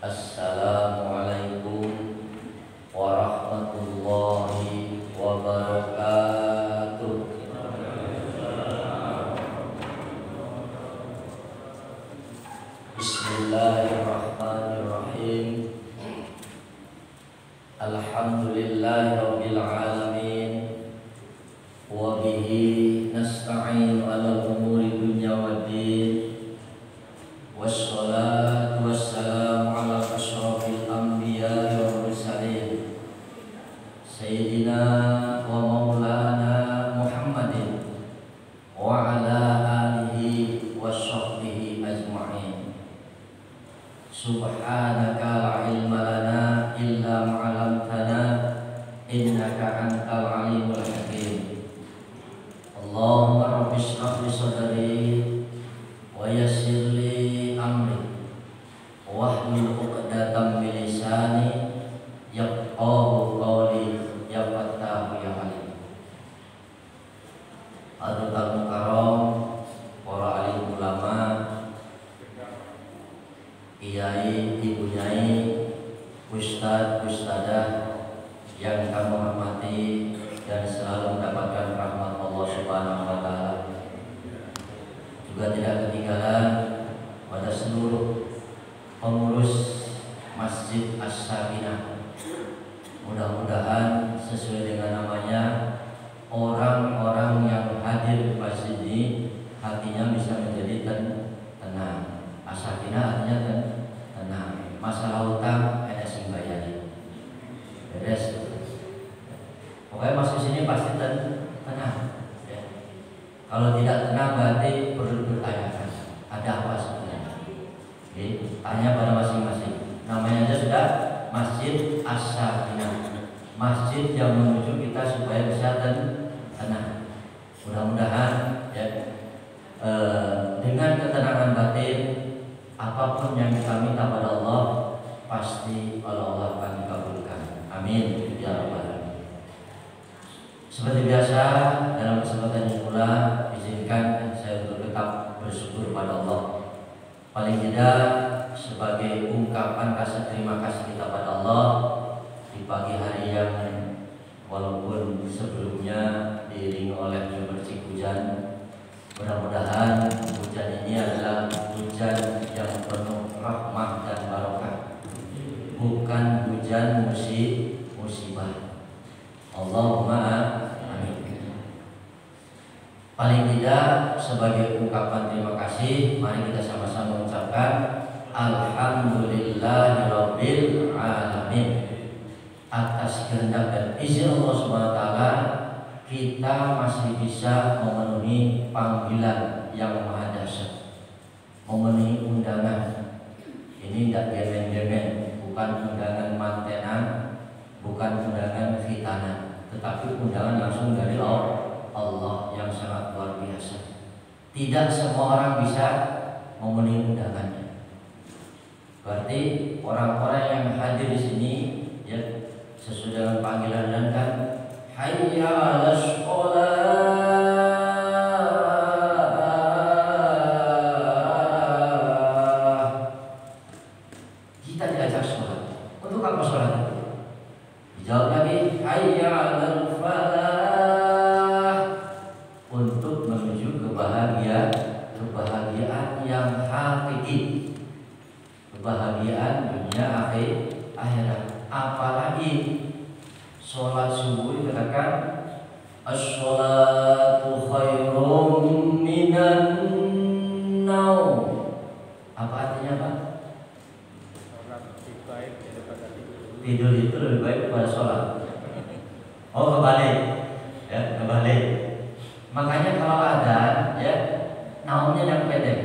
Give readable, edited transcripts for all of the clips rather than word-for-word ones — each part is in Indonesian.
Assalamualaikum warahmatullahi wabarakatuh. Bismillahirrahmanirrahim. Alhamdulillahirabbil alamin. Wa bihi nasta'inu 'ala umuri dunya waddin. Wassalatu wassalamu ala asyrafil anbiya'i wal mursalin sayyidina wa maulana Muhammadin wa ala alihi wa sahbihi ajma'in. Subhanaka la ilma lana illa ma 'allamtana innaka antal alimul hakim. Allahumma rabbi shrah li sadri wa yassir li amri wahlul 'uqdatam min lisani yafqahu qawli ya fattahu ya alim. Hadirin karam, para alim ulama, kiai, ibu nyai, ustadz, ustadzah yang kami hormati dan selalu mendapatkan rahmat Allah Subhanahu wa taala. Juga tidak ketinggalan pada seluruh pengurus Masjid As-Sakinah. Mudah-mudahan sesuai dengan namanya, orang-orang yang hadir di masjid ini hatinya bisa menjadi tenang. As-Sakinah artinya tenang. Masalah utang ada sing bayari. Beres. Pokoknya masuk sini pasti tenang. Ya. Kalau tidak tenang berarti perlu bertanyakan ada apa sebenarnya. Oke, tanya pada masing-masing. Namanya aja sudah Masjid As-Sakinah, masjid yang menuju kita supaya bisa tenang. Mudah-mudahan ya, dengan ketenangan batin, apapun yang kita minta pada Allah pasti oleh Allah akan dikabulkan. Amin ya rabbal alamin. Seperti biasa, dalam kesempatan ini pula izinkan saya untuk tetap bersyukur pada Allah. Paling tidak sebagai ungkapan rasa terima kasih kita pada Allah di pagi hari yang walaupun sebelumnya diiringi oleh gemercik hujan. Mudah-mudahan hujan ini adalah hujan yang penuh rahmah dan barokah, bukan hujan musibah. Allahumma amin. Paling tidak sebagai ungkapan terima kasih, mari kita sama-sama mengucapkan Alhamdulillahirabbil alamin. Atas kehendak dan izin Allah Subhanahu wa taala, kita masih bisa memenuhi panggilan yang maha dahsyat, memenuhi undangan. Ini tidak gemen-gemen, bukan undangan mantenan, bukan undangan khitanan, tetapi undangan langsung dari Allah yang sangat luar biasa. Tidak semua orang bisa memenuhi undangannya. Berarti orang-orang yang hadir di sini ya sesuai dengan panggilan dan kan hayya 'alas shalah. Kita diajak sholat. Untuk apa sholat itu? Dijawab lagi hayya 'alal falah. Untuk menuju kebahagiaan yang hakiki, kebahagiaan dunia akhirat. Apalagi sholat subuh dikatakan as-sholatu khairum minan naum. Apa artinya Pak? Tidur itu lebih baik daripada sholat. Oh kebalik, ya kebalik. Makanya kalau ada ya naumnya yang pendek.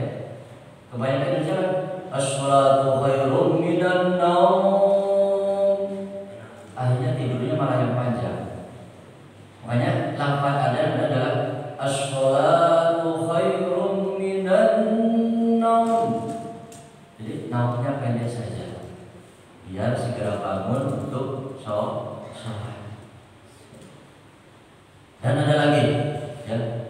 Kebanyakan itu kan as-sholatu khairum minan naum. Akhirnya tidurnya malah yang panjang. Makanya lafaz ada adalah as-sholatu khairum minan naum. Jadi naumnya pendek saja, biar segera bangun untuk sholat. Dan ada lagi ya,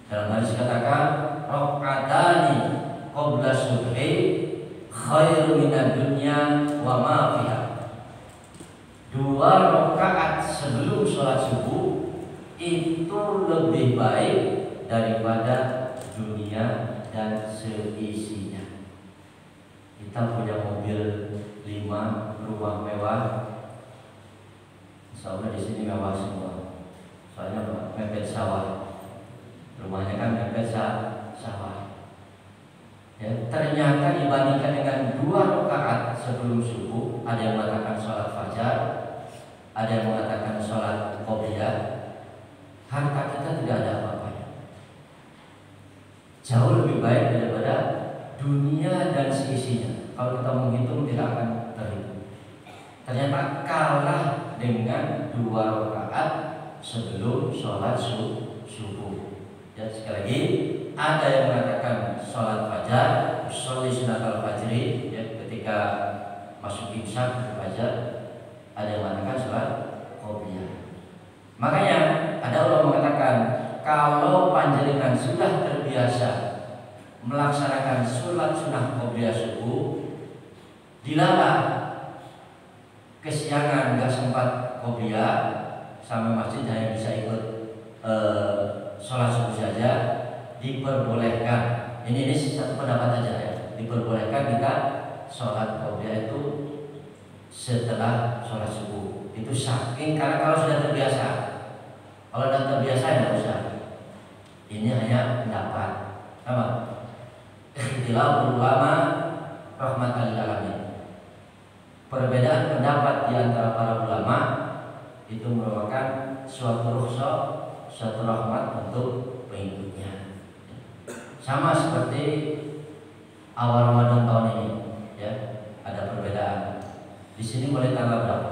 dalam hadis katakan rakaatani qabla subhi khairu minad dunya wa ma fiha. 2 rakaat sebelum sholat subuh itu lebih baik daripada dunia dan seisinya. Kita punya mobil 5, rumah mewah. Insya Allah di sini mewah semua. Soalnya mepet sawah. Rumahnya kan mepet sawah. Ya, ternyata dibandingkan dengan 2 rakaat sebelum subuh, ada yang mengatakan sholat fajar, ada yang mengatakan sholat qobliyah, harta kita tidak ada apa-apanya. Jauh lebih baik daripada dunia dan seisinya. Kalau kita menghitung tidak akan terhitung. Ternyata kalah dengan 2 rakaat sebelum sholat subuh. Ya, sekali lagi, ada yang mengatakan sholat fajar, sholat sunatul fajri, ya, ketika masuk imsak fajar. Ada yang mengatakan sholat qobliyah. Makanya ada orang mengatakan kalau panjenengan sudah terbiasa melaksanakan sholat sunnah qobliyah subuh, dilarang kesiangan nggak sempat qobliyah sampai masjid hanya bisa ikut sholat subuh saja, diperbolehkan. Ini satu pendapat aja ya. Diperbolehkan kita sholat qobliyah itu setelah sholat subuh. Itu saking karena kalau sudah terbiasa. Kalau sudah terbiasa ya usah. Ini hanya pendapat. Apa? Ikhtilaf ulama rahmatan lil alamin. Perbedaan pendapat di antara para ulama itu merupakan suatu rukhsah, suatu rahmat untuk pengikutnya. Sama seperti awal Ramadan tahun ini, ya, ada perbedaan. Di sini mulai tanggal berapa?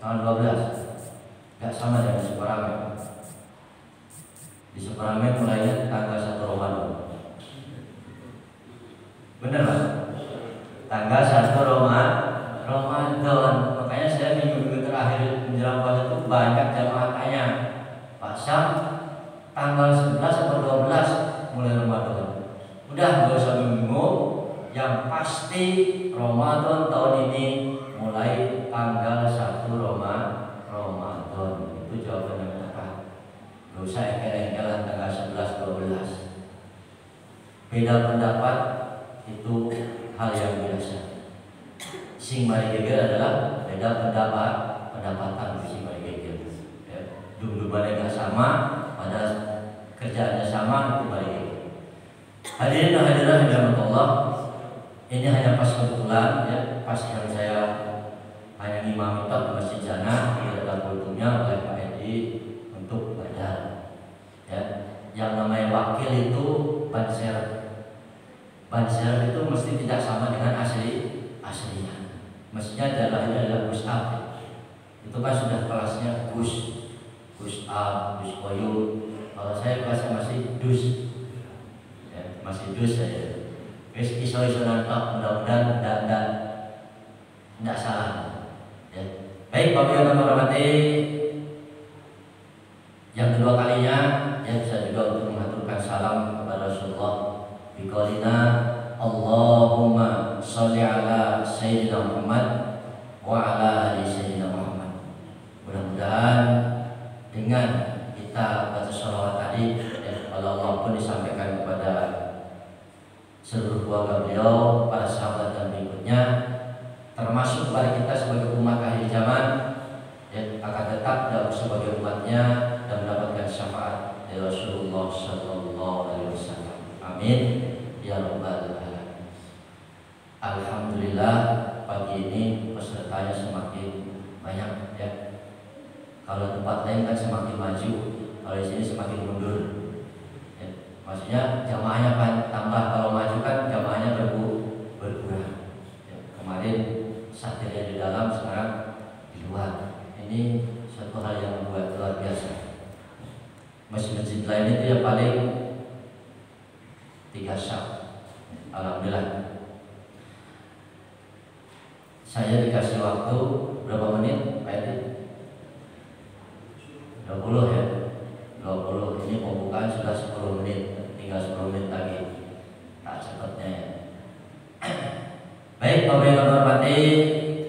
Tanggal 12. Gak sama dengan di Sukoramil. Di Sukoramil mulainya tanggal 1 Ramadan. Bener Pak? Tanggal 1 Ramadan. Makanya saya minggu-minggu terakhir menjelang puasa itu banyak jamaah tanya, Pak Sam, tanggal 11 atau 12 mulai Ramadan? Udah gak usah bingung, yang pasti Ramadan tahun ini mulai tanggal 1 Ramadan. Itu jawaban yang tepat. Gak usah engkel-engkelan tanggal 11-12. Beda pendapat itu hal yang biasa. Sing mari geger adalah beda pendapatan sing mari geger. Ya, dum-dumannya gak sama, pada kerjaannya sama, itu mari geger. Hadirin dan hadirat yang dirahmati Allah, ini hanya pas kebetulan, ya, pas yang saya hanya ngimami di Masjid Jannah, tidak ada kultumnya oleh Pak Edi untuk badan. Ya, yang namanya wakil itu banser. Banser itu mesti tidak sama dengan aslinya. Mestinya adalah Gus Ab. Itu kan sudah kelasnya Gus Ab, Gus Koyul. Kalau saya kelasnya masih Dus. Ya, masih Dus saja. Iso-iso nantok, mudah-mudahan tidak salah. Ya. Baik, Bapak yang hormati, yang kedua kalinya, ya, bisa juga untuk mengaturkan salam kepada Rasulullah. Biqaulina Allahumma sholli ala Sayyidina Muhammad wa ala ali Sayyidina Muhammad. Mudah-mudahan dengan kita baca sholawat tadi, ya, kalau Allah pun disampaikan kepada seluruh keluarga beliau, para sahabat dan berikutnya, termasuk kepada kita sebagai umat akhir zaman, ya, akan tetap dalam sebagai umatnya dan mendapatkan syafaat dari Rasulullah Sallallahu Alaihi Wasallam. Amin ya rabbal alamin. Alhamdulillah, pagi ini pesertanya semakin banyak, ya. Kalau tempat lain kan semakin maju, kalau di sini semakin mundur. Ya. Maksudnya jamaahnya kan tambah, kalau maju kan jamaahnya berkurang. Ya. Kemarin satirnya di dalam, sekarang di luar. Ini suatu hal yang membuat luar biasa. Masjid-masjid lain itu ya paling 3 syaf. Alhamdulillah. Saya dikasih waktu berapa menit, Pak Edi? 20 ya. 20. Ini pembukaan sudah 10 menit. Tinggal 10 menit lagi. Tak cepatnya ya. Baik, Bapak yang hormati,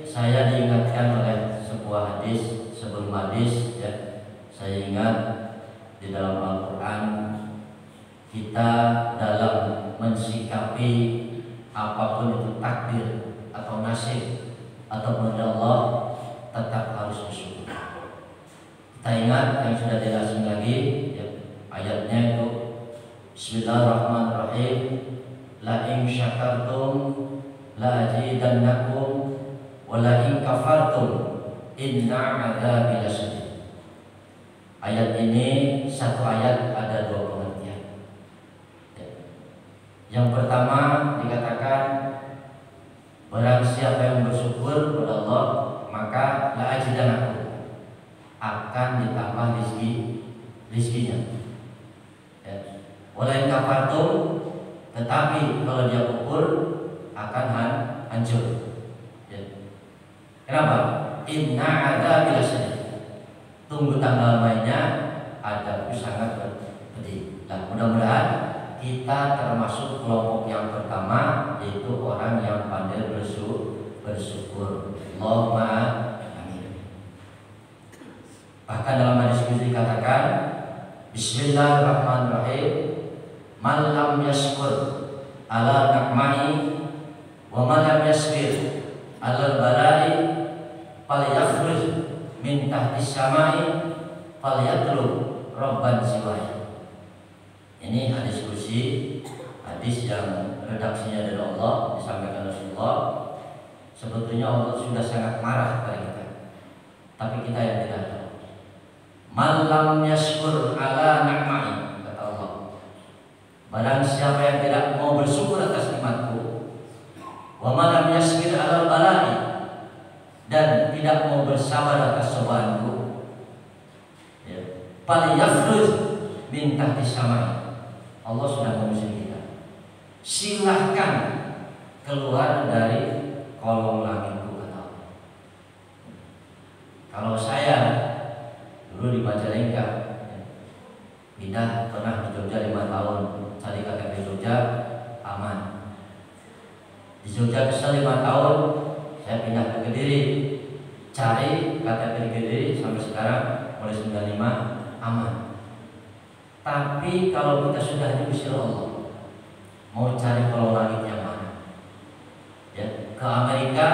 saya diingatkan oleh sebuah hadis. Sebelum hadis ya, saya ingat di dalam Al-Quran kita dalam mensikapi apapun itu takdir atau nasib atau dari Allah tetap harus bersyukur. Kita ingat yang sudah dijelaskan lagi ya, ayatnya itu Bismillahirrahmanirrahim, la in syakartum la azidannakum wa la in kafartum inna adzabi lasyadid. Ayat ini satu ayat ada dua pengertian. Yang pertama dikatakan barang siapa yang bersyukur kepada Allah maka la azidannakum, akan ditambah rizkinya. Wa la in kafartum, tetapi kalau dia kufur akan hancur. Kenapa? Inna adzabi lasyadid. Tunggu tanggal mainnya, adabku sangat pedih. Nah, mudah-mudahan kita termasuk kelompok yang pertama, yaitu orang yang pandai bersyukur. Allahumma amin. Bahkan dalam hadis ini dikatakan Bismillahirrahmanirrahim, man lam yashkur ala nikmati wa man lam yasbir ala balai falyakhruj min tahti samai falyatlub rabban siwaya. Ini hadis kursi, hadis yang redaksinya dari Allah, disampaikan Rasulullah. Sebetulnya Allah sudah sangat marah kepada kita, tapi kita yang tidak tahu. Man lam yashkur ala nikmati, kata Allah, barang siapa yang tidak mau bersyukur atas nikmatku, wa man lam yasbir ala balai, dan tidak mau bersabar atas cobaanku, ya, falyakhruj min tahti samai. Allah sudah mengusir kita, silahkan keluar dari kolong langitku, kata Allah. Kalau saya dulu di Majalengka, pindah pernah di Jogja 5 tahun, cari KTP Jogja aman. Di Jogja kesal 5 tahun, saya pindah ke Kediri, cari KTP di Kediri sampai sekarang mulai 95 aman. Tapi kalau kita sudah diusir Allah, mau cari kolong langit yang mana? Ya, ke Amerika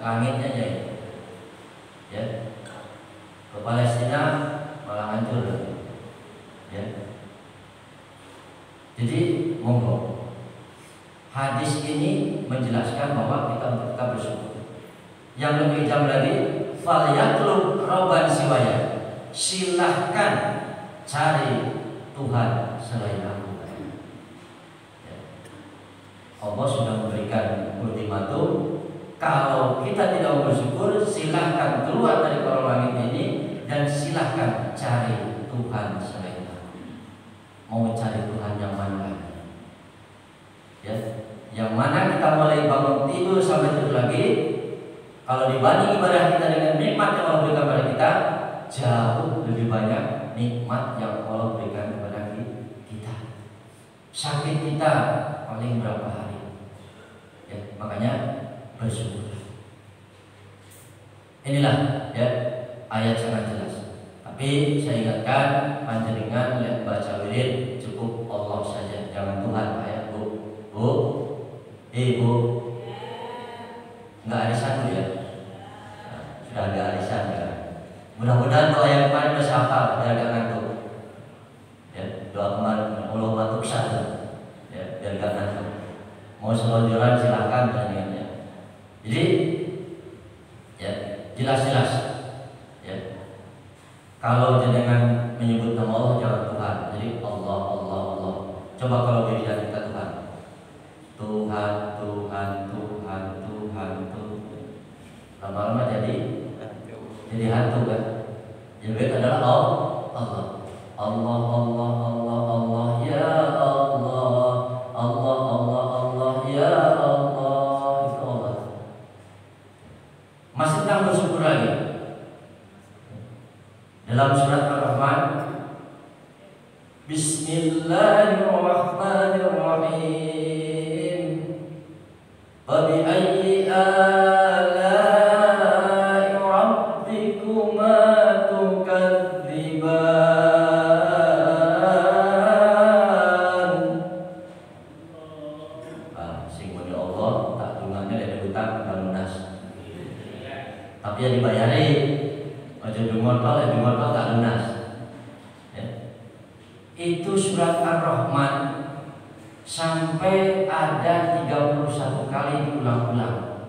langitnya jauh, ya, ke Palestina malah hancur, ya. Jadi monggo. Hadis ini menjelaskan bahwa kita tetap bersyukur. Yang lebih jam lagi, falyatlub rabban siwaya, silahkan cari Tuhan selain aku. Allah sudah memberikan ultimatum, kalau kita tidak bersyukur, silahkan keluar dari kolong langit ini dan silahkan cari Tuhan selain aku. Mau cari Tuhan yang mana? Ya, yang mana kita mulai bangun tidur sampai tidur lagi. Kalau dibanding ibadah kita dengan nikmat yang Allah berikan kepada kita, jauh lebih banyak nikmat yang Allah berikan kepada kita. Sakit kita paling berapa hari, ya, makanya bersyukur. Inilah ya ayat sangat jelas. Tapi saya ingatkan panjenengan lihat baca wirid cukup Allah saja, jangan Tuhan, ayat Bu, nggak arisan Bu ya, sudah ada arisan ya. Mudah-mudahan doa yang kemarin udah hafal, biar gak ngantuk. Ya, doa kemarin Allah batuk saja, ya, biar gak ngantuk. Mau selonjoran silakan jangannya. Jadi, ya jelas-jelas, ya. Kalau jenengan menyebut nama Allah jangan Tuhan. Jadi Allah, Allah, Allah. Coba kalau diri kita Tuhan, Tuhan, Tuhan, Tuhan, Tuhan, Tuhan. Lama-lama jadi hantu kan? Yang baik adalah Allah, Allah, Allah, Allah, Allah, ya Allah, Allah, Allah, Allah, ya Allah, itu Allah. Masih tentang bersyukur lagi. Dalam surat Ar-Rahman, Bismillahirrahmanirrahim. Wa bi ayyi آلاء ربكما تكذبان. Sing muni Allah tak dungane lek utang kan lunas. Tapi ya dibayari. Aja dumotol lek dumotol tak lunas. Ya. Itu surat Ar-Rahman sampai ada 31 kali diulang-ulang.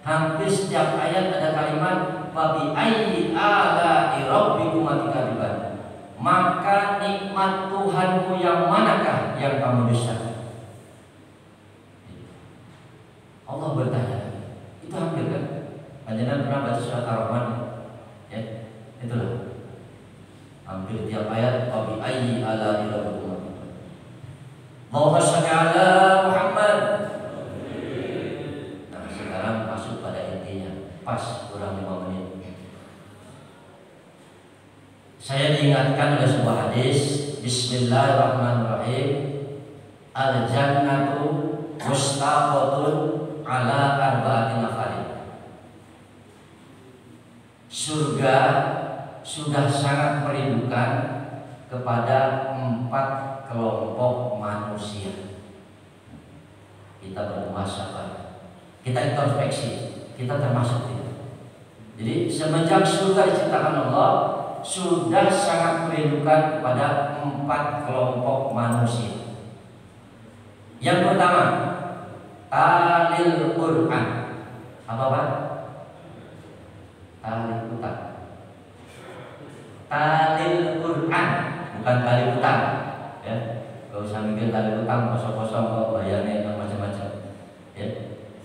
Hampir setiap ayat ada kalimat fabi ayyi ala'i rabbikuma tukadziban. Maka nikmat Tuhanmu yang manakah yang kamu dustakan? Allah bertanya. Itu hampir kan? Panjenengan pernah baca surat Ar-Rahman? Ya, itulah. Hampir tiap ayat fabi ayyi ala'i rabbikuma. Allahumma shalli ala Muhammad. Nah, sekarang masuk pada intinya. Pas kurang 5 menit. Saya diingatkan oleh sebuah hadis. Bismillahirrahmanirrahim. Al-jannatu mustaqatun ala arba'ati nafarin. Surga sudah sangat merindukan kepada 4 kelompok manusia. Kita bermuhasabah, kita introspeksi, kita termasuk itu. Jadi semenjak surga diciptakan Allah, sudah sangat merindukan kepada 4 kelompok manusia. Yang pertama, talil Quran. Apa Pak? Talil utang. Talil Quran, bukan tali utang. Ya, gak usah mikir tali utang kosong-kosong kok bayarnya macam-macam. Ya.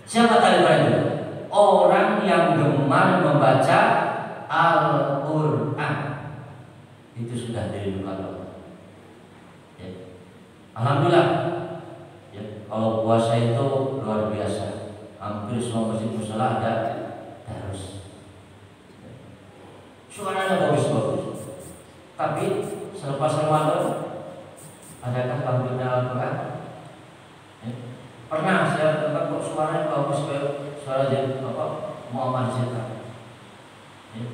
Siapa tali Quran itu? Orang yang gemar membaca Al-Quran. Itu sudah dirindukan Allah. Ya. Alhamdulillah. Ya, kalau puasa itu luar biasa. Hampir semua masjid musala ada terus. Ya. Suaranya bagus-bagus. Tapi selepas Ramadan adakah bangunnya Al-Quran? Ya. Pernah saya tempat kok suaranya bagus kayak suara Muhammad Zeta. Ya.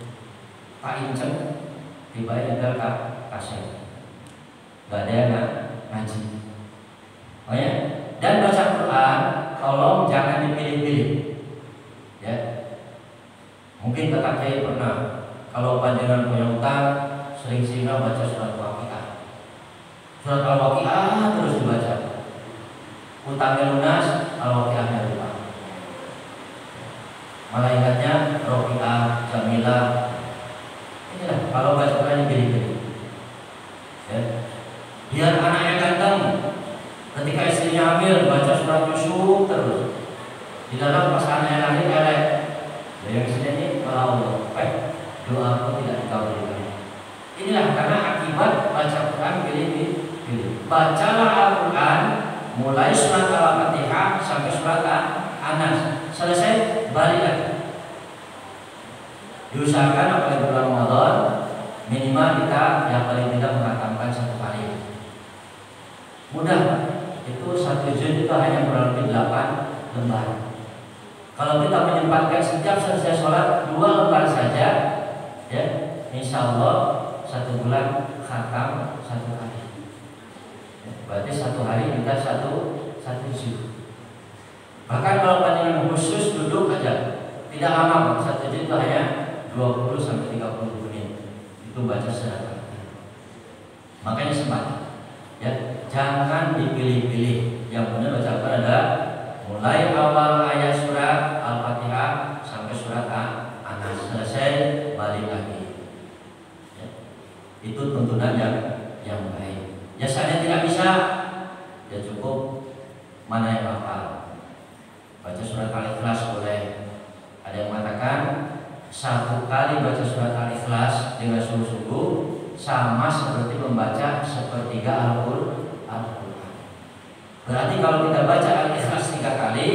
Pak Inceng tiba-tiba nyetel kaset. Gak ada yang ngaji. Oh ya. Dan baca Quran tolong jangan dipilih-pilih. Ya. Mungkin kakak saya pernah kalau panjangan punya utang sering-sering baca surat Waqiah. Surat Al-Waqiah terus dibaca. Utangnya lunas, Al-Waqiahnya lupa. Malaikatnya Rofi'ah, Jamilah. Inilah kalau baca Quran pilih-pilih. Ya. Biar anaknya ganteng. Ketika istrinya hamil baca surat Yusuf terus. Di dalam pas anaknya lahir elek. Yang sini ini kalau Allah, doa aku tidak dikabulkan. Inilah karena akibat baca Quran pilih-pilih. Bacalah Al-Quran mulai surat Al-Fatihah sampai surat An-Nas. Selesai balik lagi. Diusahakan apalagi bulan Ramadan minimal kita yang paling tidak menghatamkan 1 kali. Mudah. Itu 1 juz itu hanya kurang lebih 8 lembar. Kalau kita menyempatkan setiap selesai sholat 2 lembar saja, ya, insya Allah 1 bulan khatam 1 kali. Berarti 1 hari kita 1 juz. Bahkan kalau panjangan khusus duduk aja tidak lama, 1 juz itu hanya 20 sampai 30 menit. Itu baca secara. Makanya semangat. Ya, jangan dipilih-pilih. Yang benar baca Al-Quran adalah mulai awal ayat surat Al-Fatihah sampai surat An-Nas. Selesai balik lagi. Ya. Itu tuntunan yang baik. Ya saya tidak bisa, ya cukup mana yang hafal. Baca surat Al-Ikhlas boleh. Ada yang mengatakan 1 kali baca surat Al-Ikhlas dengan sungguh-sungguh sama seperti membaca sepertiga Al-Quran. Berarti kalau kita baca Al-Ikhlas 3 kali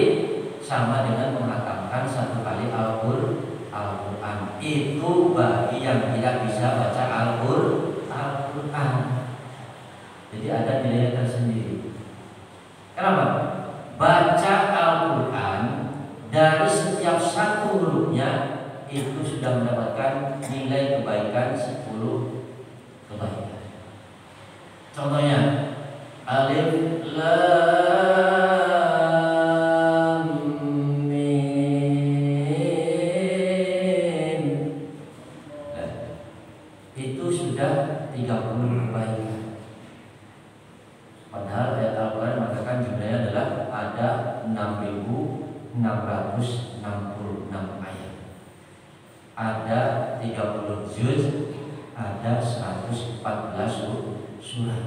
sama dengan menghatamkan 1 kali Al-Quran. Itu bagi yang tidak bisa baca Al-Quran. Jadi ada nilainya tersendiri. Kenapa? Baca Al-Quran dari itu sudah mendapatkan nilai kebaikan 10 kebaikan. Contohnya alif lam mim, itu sudah 30 kebaikan. Padahal ayat Al-Quran mengatakan jumlahnya adalah ada 6.666 ayat, ada 30 juz, ada 114 surah.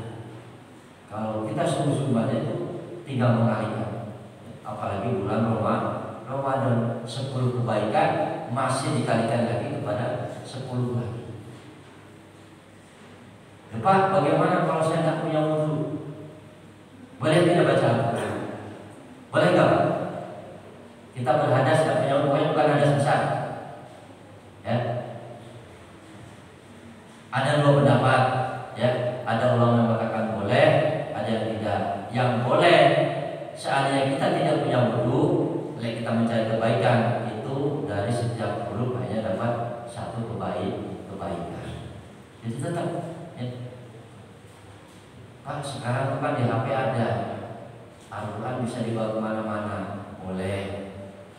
Kalau kita sungguh-sungguh itu tinggal mengalihkan. Apalagi bulan Ramadan, 10 kebaikan masih dikalikan lagi kepada 10 lagi. Pak, bagaimana kalau saya tidak punya wudhu? Boleh tidak baca Al-Quran? Boleh nggak Pak? Kita berhadas tidak punya wudhu, bukan hadas besar. Ya. Ada dua pendapat. Ya, ada ulama yang mengatakan boleh, ada yang tidak. Yang boleh, seandainya kita tidak punya wudhu, kita mencari kebaikan itu dari setiap huruf hanya dapat 1 kebaikan. Jadi tetap. Ya. Pak, sekarang kan di HP ada Al-Quran bisa dibawa kemana-mana, boleh.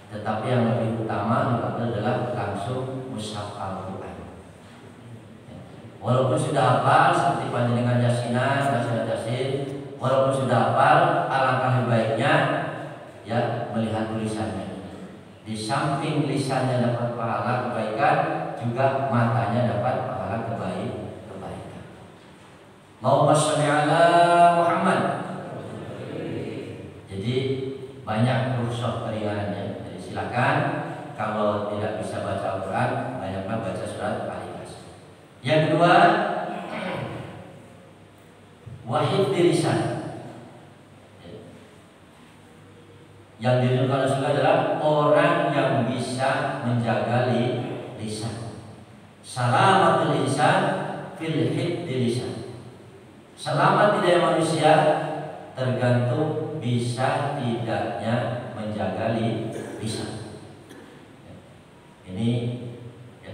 Tetapi yang lebih utama adalah langsung mushaf Al-Quran. Walaupun sudah hafal seperti panjenengan Yasinan, Nasihat Yasin, walaupun sudah hafal, alangkah lebih baiknya ya melihat tulisannya. Di samping lisannya dapat pahala kebaikan, juga matanya dapat pahala kebaikan. Allahumma sholli ala Muhammad. Jadi banyak rukhsah keringanannya. Jadi silakan kalau tidak bisa baca Al-Quran, banyaklah baca surat Al-Ikhlas. Yang kedua, wahid lisan. Yang dirindukan Rasulullah adalah orang yang bisa menjaga lisan. Salamatul lisan fil hifdzi lisan. Selamat tidaknya manusia tergantung bisa tidaknya menjaga lisan. Ini ya,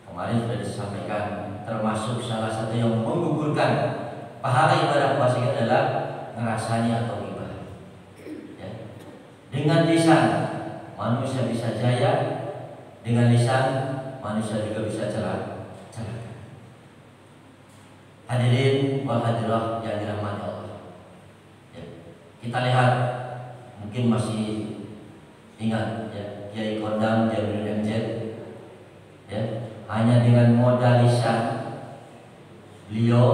kemarin sudah disampaikan, termasuk salah satu yang menggugurkan pahala ibadah puasa adalah ngerasanya atau ibadah. Ya. Dengan lisan manusia bisa jaya, dengan lisan manusia juga bisa celaka. Hadirin wal hadirah yang dirahmati Allah. Ya. Kita lihat, mungkin masih ingat ya, Kiai Kondang Jamiluddin MZ. Ya, hanya dengan modal lisan beliau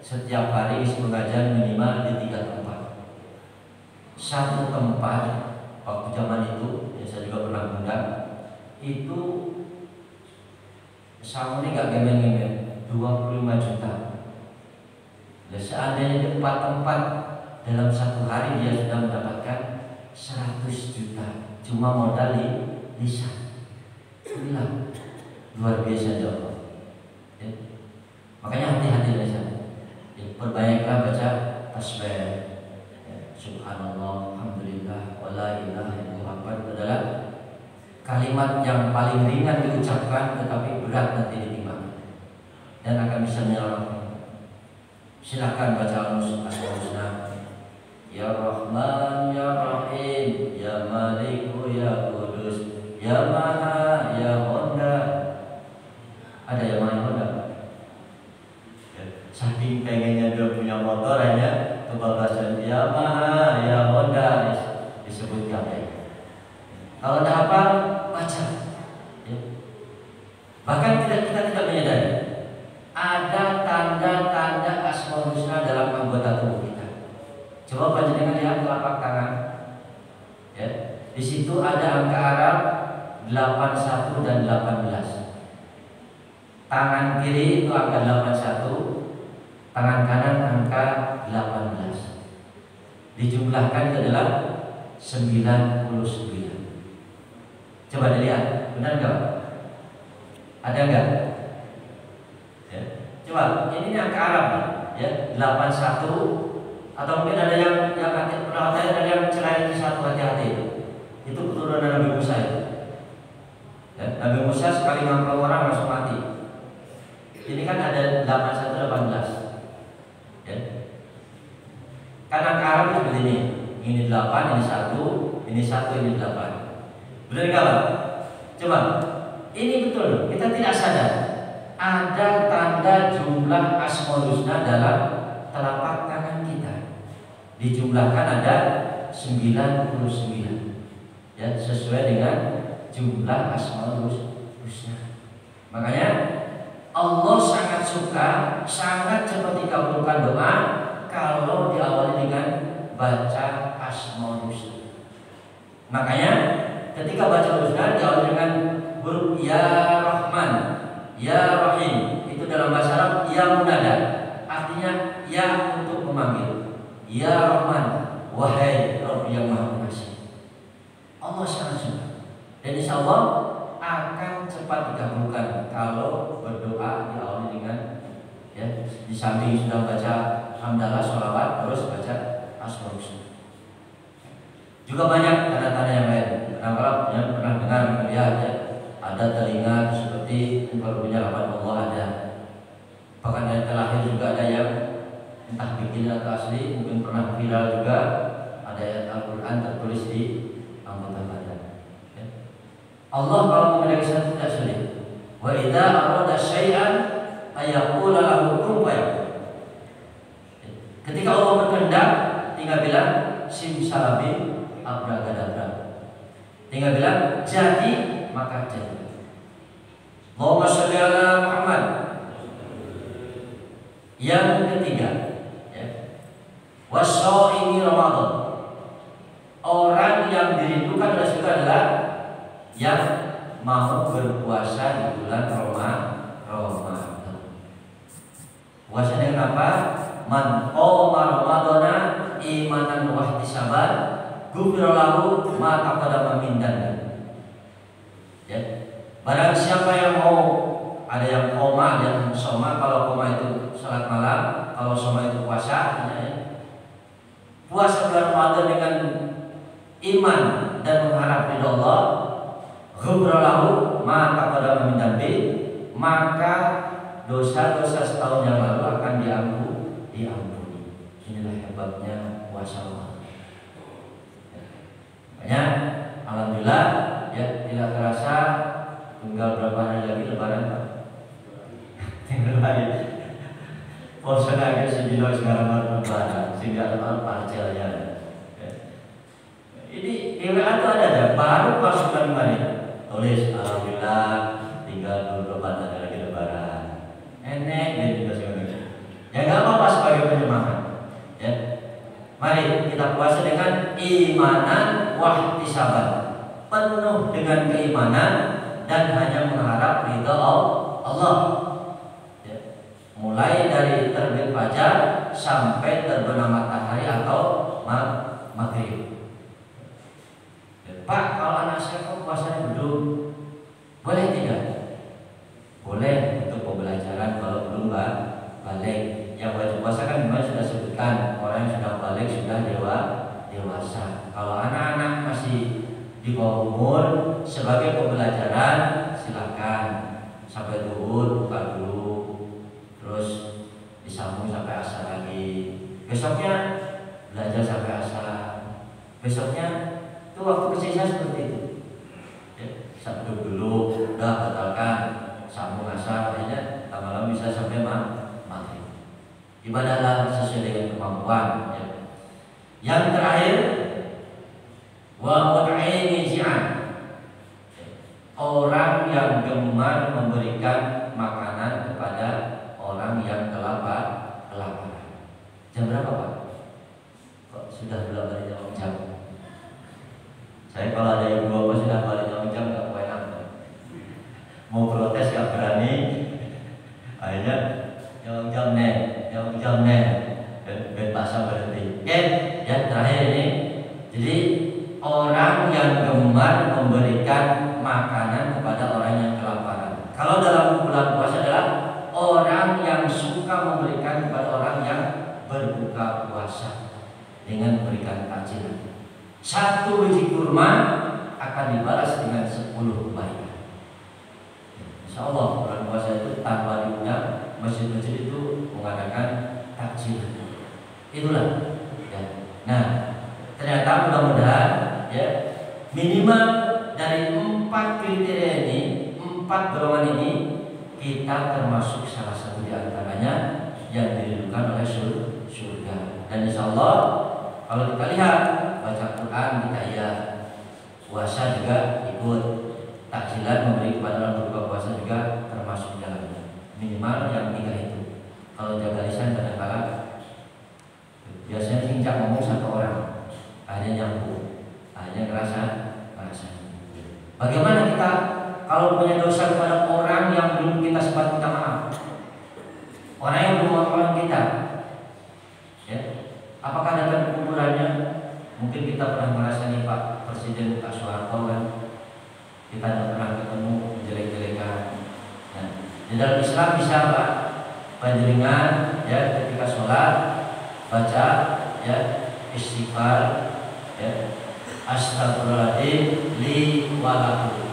setiap hari isi pengajian minimal di 3 tempat. Satu tempat waktu zaman itu, ya saya juga pernah undang, itu samunya gak gemen-gemen 25 juta. Dan seandainya di 4 tempat dalam 1 hari dia sudah mendapatkan 100 juta cuma modal lisan. Inilah luar biasa Allah. Ya. Makanya hati-hati lisan. Ya, perbanyaklah baca tasbih. Ya, subhanallah, alhamdulillah, wala ilaha illallah. Itu adalah kalimat yang paling ringan diucapkan tetapi berat nanti ditimbang dan akan bisa menyelamatkan. Silakan baca Al-Asmaul Husna. Ya Rahman, Ya Rahim, Ya Maliku, Ya Kudus, Ya Maha, Ya Honda. Ada yang main Honda? Ya, saking pengennya dia punya motor hanya kebablasan Ya Maha, Ya Honda disebutkan ya. Kalau ada apa baca. Ya. Bahkan kita tidak menyadari ada tanda-tanda Asmaul Husna dalam anggota tubuh kita. Coba panjenengan lihat telapak tangan. Ya, di situ ada angka Arab 81 dan 18. Tangan kiri itu angka 81, tangan kanan angka 18. Dijumlahkan itu adalah 99. Coba dilihat, benar enggak? Ada enggak? Ya. Coba, ini angka Arab ya, 81 atau mungkin ada yang pernah ada yang cerai di satu hati-hati itu keturunan Nabi Musa itu. Ya, Nabi Musa sekali ngamplong orang langsung mati. Ini kan ada 8118. Ya. Karena Arab itu begini, ini 8, ini 1, ini 1, ini 8. Benar enggak, Pak? Coba. Ini betul, kita tidak sadar. Ada tanda jumlah Asmaul Husna dalam telapak tangan kita. Dijumlahkan ada 99. Ya, sesuai dengan jumlah Asmaul Husna. Makanya Allah sangat suka, sangat cepat dikabulkan doa kalau diawali dengan baca Asmaul Husna. Makanya ketika baca Husna diawali dengan huruf Ya Rahman, Ya Rahim. Itu dalam bahasa Arab ya munada, artinya ya untuk memanggil. Ya Rahman, wahai Rabb yang Maha Pengasih. Allah sangat suka. Dan insya Allah akan cepat dikabulkan kalau berdoa diawali dengan ya, di samping sudah baca hamdalah, sholawat, terus baca Asmaul Husna. Juga banyak tanda-tanda yang lain. Kalau yang pernah dengar melihat ya, ada telinga seperti berbunyi rahmat Allah ada. Bahkan yang terakhir juga ada yang entah bikin atau asli, mungkin pernah viral juga, ada ayat Al-Quran tertulis di anggota badan. Ya. Allah kalau memiliki sesuatu tidak sulit. Wa idza arada syai'an ayaqula lahu kun fayakun. Ketika Allah berkehendak, tinggal bilang simsalabim abragadabra. Tinggal bilang jadi maka jadi. Allahumma sholli ala Muhammad. Yang ketiga, ya. Wasyaimi Ramadan. Orang yang dirindukan oleh surga adalah yang mau berpuasa di bulan Ramadan. Puasanya kenapa? Man qoma Ramadana imanan wa ihtisaban ghufira lahu ma taqaddama min dhanbi. Ya. Barang siapa yang mau, ada yang koma, ada yang soma. Kalau koma itu salat malam, kalau soma itu puasa. Ya. Puasa bulan Ramadan dengan iman dan mengharap ridha Allah, ghufira lahu ma taqaddama min dhanbi, maka dosa-dosa setahun yang lalu akan diampuni. Inilah hebatnya puasa Ramadan. Makanya alhamdulillah ya, tidak terasa tinggal berapa hari lagi lebaran, Pak. Tinggal lagi. Puasa lagi sebelum sekarang lebaran, sehingga lebaran parcelnya. Ya. Ini WA itu ada baru pasukan kemarin. Tulis alhamdulillah tinggal beberapa hari lagi lebaran. Enek dia juga sebenarnya. Ya nggak apa-apa sebagai penyemangat. Ya. Mari kita puasa dengan imanan wa ihtisaban. Penuh dengan keimanan dan hanya mengharap ridha Allah. Ya. Mulai dari terbit fajar sampai terbenam matahari atau maghrib. Ya. Pak, kalau anak saya kok puasanya belum, boleh tidak? Boleh untuk pembelajaran kalau belum balik. Yang wajib puasa kan memang sudah sebutkan, orang yang sudah balik sudah dewasa. Kalau anak-anak masih di bawah umur, sebagai pembelajaran silakan sampai zuhur buka dulu, terus disambung sampai asar lagi. Besoknya belajar sampai asar. Besoknya itu waktu kesisa seperti itu. Ya, Sabtu dulu udah batalkan, sambung asar, akhirnya lama-lama bisa sampai maghrib. Ibadahlah sesuai dengan kemampuan. Ya. Yang terakhir, wa mut'imi ji'an. Orang yang gemar memberikan makanan kepada orang yang kelaparan. Jam berapa, Pak? Kok sudah belum dari jam? Saya kalau ada yang bawa sudah balik jam nggak enak. Mau protes nggak berani. Akhirnya jam ben pasang berhenti. Oke, ya terakhir ini. Jadi orang yang gemar memberikan makanan kepada orang yang kelaparan. Kalau dalam bulan puasa adalah orang yang suka memberikan kepada orang yang berbuka puasa dengan memberikan takjil. 1 biji kurma akan dibalas dengan 10 kebaikan. Insya Allah bulan puasa itu tanpa diundang masjid-masjid itu mengadakan takjil. Itulah. Ya. Nah, ternyata mudah-mudahan ya minimal dari 4 kriteria ini, 4 golongan ini kita termasuk salah satu di antaranya yang dirindukan oleh surga. Dan insya Allah kalau kita lihat baca Quran kita ya, puasa juga ikut, takjilan memberi kepada orang berbuka puasa juga termasuk dalamnya. Minimal yang 3 itu. Kalau jaga lisan kadang-kadang biasanya singkat ngomong satu orang, akhirnya nyambung, akhirnya ngerasa. Bagaimana kita kalau punya dosa kepada orang yang belum kita sempat minta maaf, orang yang belum maafkan kita, ya, apakah dalam kumpulannya? Mungkin kita pernah merasani Pak Presiden Pak Soeharto kan, kita tidak pernah ketemu jelek-jelekan. Nah, di dalam Islam bisa Pak panjenengan ya ketika sholat baca ya istighfar ya astagfirullahaladzim li walakum.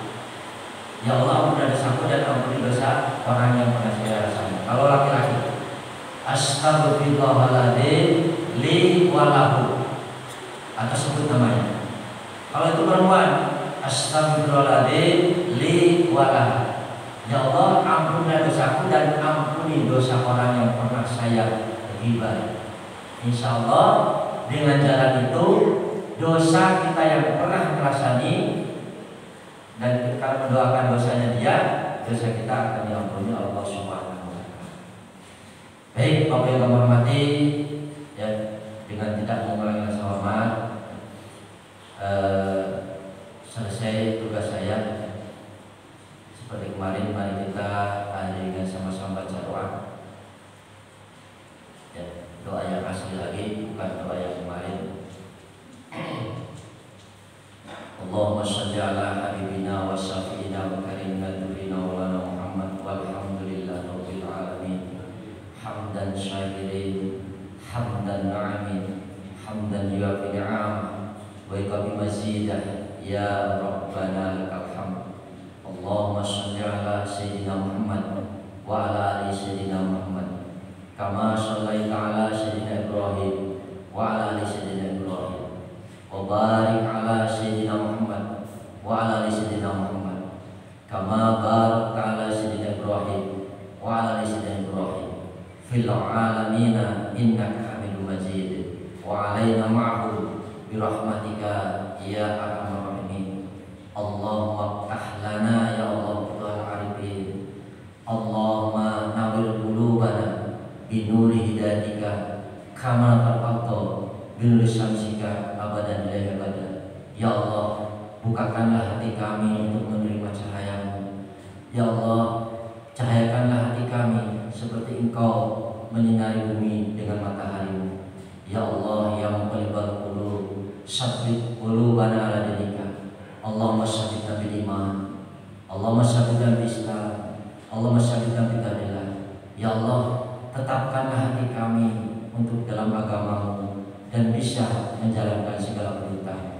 Ya Allah ampuni dosaku dan ampuni dosa orang yang pernah saya rasanya. Kalau laki-laki astagfirullahaladzim li walakum atau sebut namanya. Kalau itu perempuan astagfirullahaladzim li walakum. Ya Allah ampuni dosaku dan ampuni dosa orang yang pernah saya ghibah. Insya Allah dengan jalan itu dosa kita yang pernah merasani dan kalau mendoakan dosanya dia, dosa kita akan diampuni Allah Subhanahu wa taala. Baik, Bapak yang kami hormati, ya, dengan tidak mengulangi rasa hormat, selesai tugas saya. Seperti kemarin, mari kita akhiri dengan sama-sama baca doa. Ya, doa yang asli lagi, bukan doa yang kemarin. Allahumma shalli ala habibina wa syafi'ina wa karimna durina wa lana Muhammad walhamdulillahi rabbil alamin. Hamdan syakirin, hamdan na'imin, hamdan yuafi ni'am wa yukafi mazidah, ya Rabbana lakal hamd. Allahumma shalli ala sayyidina Muhammad wa ala ali sayyidina Muhammad kama shallaita ala sayyidina Ibrahim wa ala ali sayyidina Ibrahim wa barik ala sayyidina Muhammad wa ala ali sayyidina Muhammad kama barakta ala sayyidina Ibrahim wa ala ali sayyidina Ibrahim fil alamin innaka Hamidum Majid wa alaina ma'hum bi rahmatika ya arhamar rahimin. Allahumma ftah lana ya Allah Tuhan arifin. Allahumma nawwir qulubana bi nuri hidayatika kama tafadhal bi nuri syamsika abadan ila abadan. Ya Allah, bukakanlah hati kami untuk menerima cahayamu. Ya Allah, cahayakanlah hati kami seperti Engkau menyinari bumi dengan mataharimu. Ya Allah, ya muqallibal qulub, tsabbit qulubana ala dinika. Allahumma sabbitna bil iman, Allahumma sabbitna bil Islam, Allahumma sabbitna bil dinillah. Ya Allah, tetapkanlah hati kami untuk dalam agamamu dan bisa menjalankan segala perintah.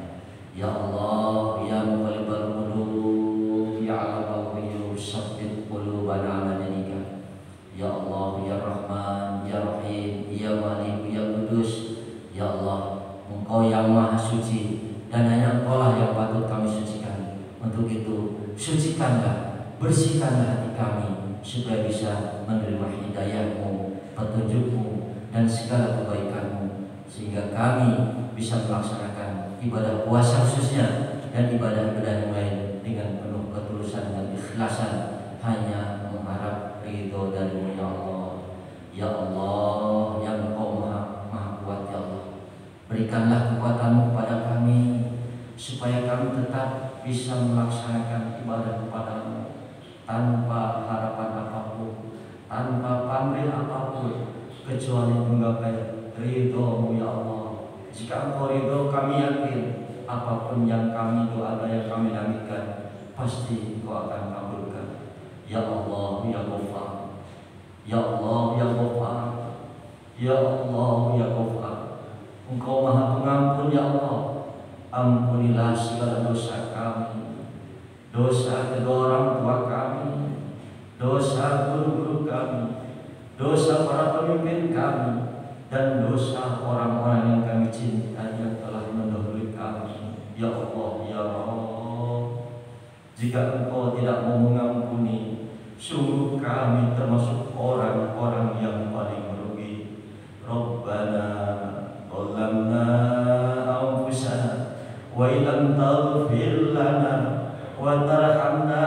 Ya Allah, ya muqallibal qulub, ya alamul ghuyub, tsabbit qulubana ala dinika. Ya Allah, ya Rahman, ya Rahim, ya Malik, ya Kudus. Ya Allah, Engkau yang Maha Suci dan hanya Engkau lah yang patut kami sucikan. Untuk itu, sucikanlah, bersihkanlah hati kami supaya bisa menerima hidayah-Mu, petunjuk-Mu dan segala kebaikan-Mu, sehingga kami bisa melaksanakan ibadah puasa khususnya dan ibadah-ibadah yang lain dengan penuh ketulusan dan ikhlasan, hanya mengharap ridho dari-Mu ya Allah. Ya Allah yang Engkau maha kuat ya Allah, berikanlah kekuatan-Mu kepada kami supaya kami tetap bisa melaksanakan ibadah kepada-Mu tanpa harapan apapun, tanpa pamrih apapun, kecuali menggapai ridho-Mu ya Allah. Jika Engkau ridho, kami yakin apapun yang kami doakan, yang kami namitkan, pasti Engkau akan kabulkan. Ya Allah ya Ghaffar, ya Allah ya Ghaffar, ya Allah ya Ghaffar. Engkau maha pengampun ya Allah. Ampunilah segala dosa kami, dosa kedua orang tua kami, dosa guru-guru kami, dosa para pemimpin kami, dan dosa orang-orang yang kami cintai yang telah mendahului kami. Ya Allah, ya Rabb, jika Engkau tidak mau mengampuni, sungguh kami termasuk orang-orang yang paling merugi. Rabbana zalamna anfusana wa illam taghfir lana wa tarhamna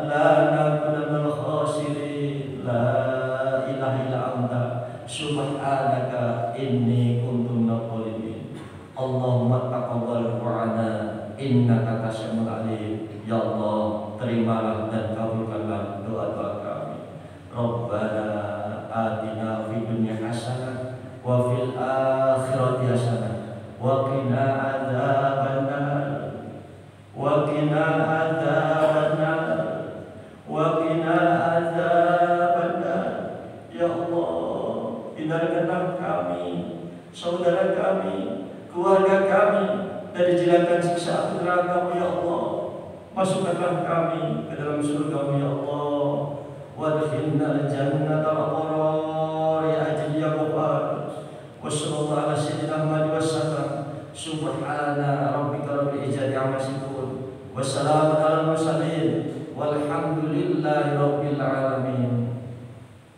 lanakunanna khasirin. La ilaha illa anta subhanaka inni kuntu minadh dhalimin. Allahumma taqabbal du'ana innaka tasmi'ul alim. Ya Allah, terimalah dan kabulkanlah doa-doa kami. Rabbana atina fid dunya hasanah wa fil akhirati hasanah wa qina adzabannar wa qina adzabannar wa qina adzabannar. Ya Allah, hindarkanlah kami, saudara kami, keluarga kami dari jilatan siksa api neraka-Mu ya Allah. Masukkanlah kami ke dalam surga-Mu ya Allah. Wadkhilna al-jannata al-abrar ya ajil ya ghafar. Wa sallallahu ala sayyidina Muhammad wa sallam. Subhana rabbika rabbil izzati amma yasifun. Wa salamun alal mursalin. Walhamdulillahi rabbil alamin.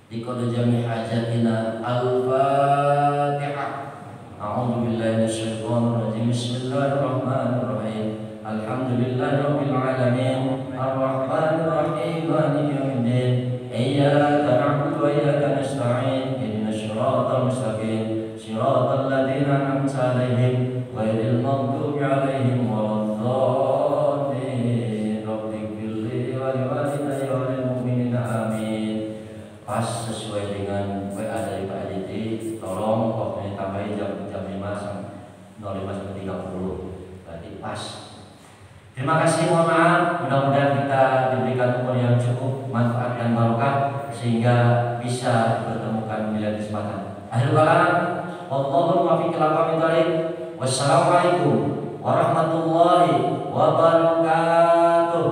Liqad jami' hajatina al-Fatihah. A'udzu billahi minasyaitonir rajim. Bismillahirrahmanirrahim. Alhamdulillahirabbil alamin. Arrahmanir rahim. Maliki yaumiddin. Iyyaka na'budu wa iyyaka nasta'in. Ihdinas siratal mustaqim. Siratal ladzina an'amta 'alaihim ghairil maghdubi 'alaihim waladdallin. Rabbighfirli wa liwalidayya wa lil mu'minina amin. Pas sesuai dengan WA dari Pak Aditi, tolong waktunya tambahin jam 05.30. Berarti pas. Terima kasih, mohon maaf. Mudah-mudahan kita diberikan umur yang cukup, manfaat dan barokah sehingga bisa dipertemukan bila kesempatan. Akhirul kalam, wallahu muwaffiq ila aqwamit thoriq. Wassalamualaikum warahmatullahi wabarakatuh.